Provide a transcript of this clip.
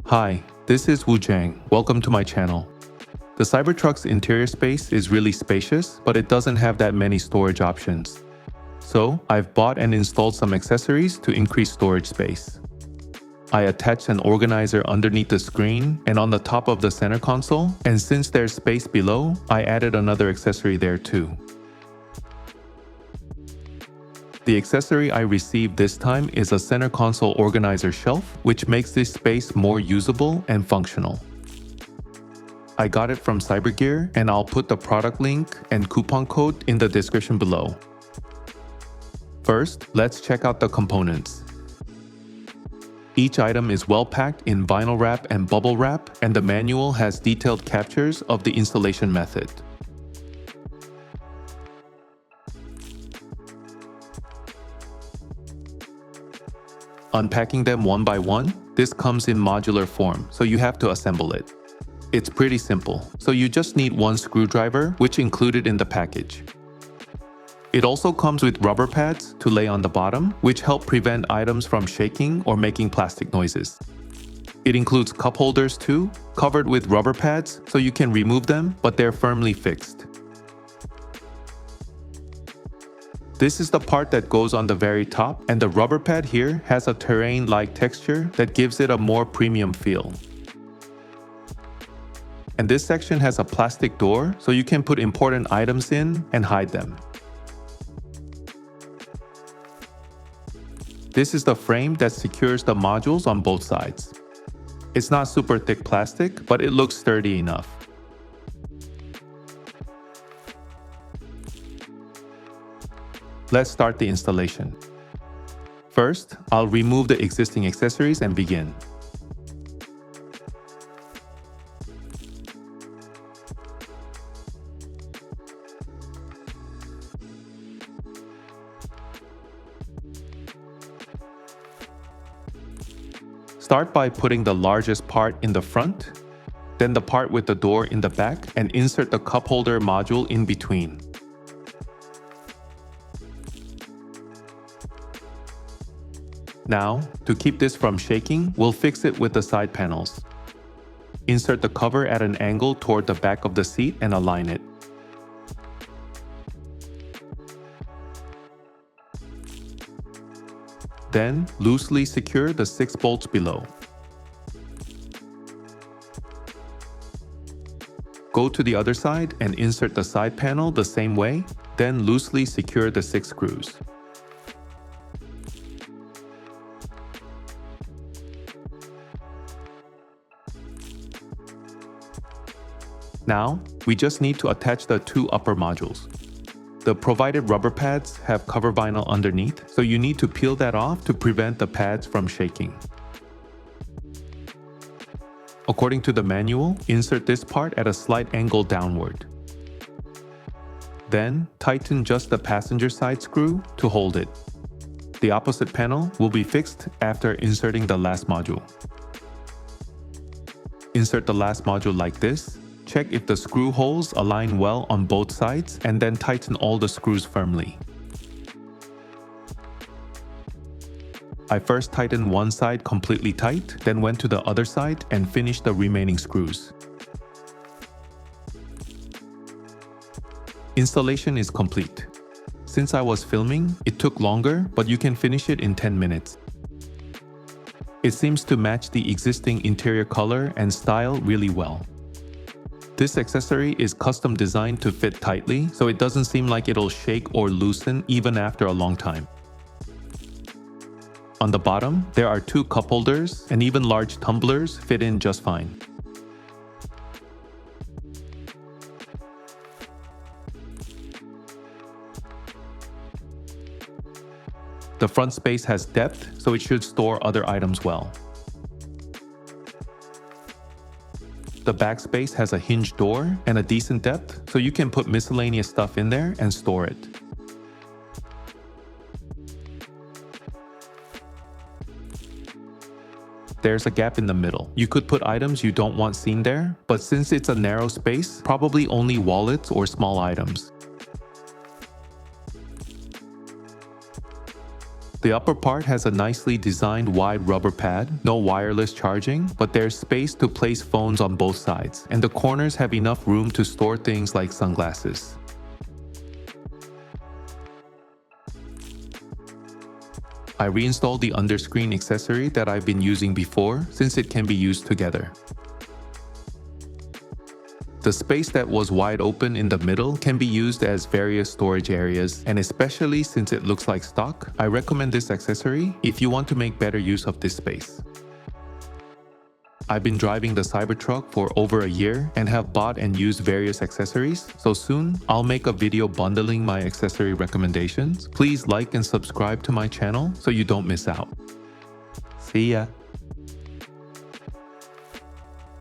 Hi, this is Jang. Welcome to my channel. The Cybertruck's interior space is really spacious, but it doesn't have that many storage options. So, I've bought and installed some accessories to increase storage space. I attached an organizer underneath the screen and on the top of the center console, and since there's space below, I added another accessory there too. The accessory I received this time is a center console organizer shelf, which makes this space more usable and functional. I got it from Cybergear, and I'll put the product link and coupon code in the description below. First, let's check out the components. Each item is well packed in vinyl wrap and bubble wrap, and the manual has detailed captures of the installation method. Unpacking them one by one, this comes in modular form, so you have to assemble it. It's pretty simple, so you just need one screwdriver, which included in the package. It also comes with rubber pads to lay on the bottom, which help prevent items from shaking or making plastic noises. It includes cup holders too, covered with rubber pads, so you can remove them, but they're firmly fixed. This is the part that goes on the very top, and the rubber pad here has a terrain-like texture that gives it a more premium feel. And this section has a plastic door, so you can put important items in and hide them. This is the frame that secures the modules on both sides. It's not super thick plastic, but it looks sturdy enough. Let's start the installation. First, I'll remove the existing accessories and begin. Start by putting the largest part in the front, then the part with the door in the back, and insert the cup holder module in between. Now, to keep this from shaking, we'll fix it with the side panels. Insert the cover at an angle toward the back of the seat and align it. Then, loosely secure the 6 bolts below. Go to the other side and insert the side panel the same way, then loosely secure the 6 screws. Now, we just need to attach the 2 upper modules. The provided rubber pads have cover vinyl underneath, so you need to peel that off to prevent the pads from shaking. According to the manual, insert this part at a slight angle downward. Then, tighten just the passenger side screw to hold it. The opposite panel will be fixed after inserting the last module. Insert the last module like this. Check if the screw holes align well on both sides, and then tighten all the screws firmly. I first tightened one side completely tight, then went to the other side and finished the remaining screws. Installation is complete. Since I was filming, it took longer, but you can finish it in 10 minutes. It seems to match the existing interior color and style really well. This accessory is custom designed to fit tightly, so it doesn't seem like it'll shake or loosen even after a long time. On the bottom, there are 2 cup holders, and even large tumblers fit in just fine. The front space has depth, so it should store other items well. The back space has a hinged door and a decent depth, so you can put miscellaneous stuff in there and store it. There's a gap in the middle. You could put items you don't want seen there, but since it's a narrow space, probably only wallets or small items. The upper part has a nicely designed wide rubber pad, no wireless charging, but there's space to place phones on both sides, and the corners have enough room to store things like sunglasses. I reinstalled the underscreen accessory that I've been using before since it can be used together. The space that was wide open in the middle can be used as various storage areas, and especially since it looks like stock, I recommend this accessory if you want to make better use of this space. I've been driving the Cybertruck for over a year and have bought and used various accessories, so soon I'll make a video bundling my accessory recommendations. Please like and subscribe to my channel so you don't miss out. See ya!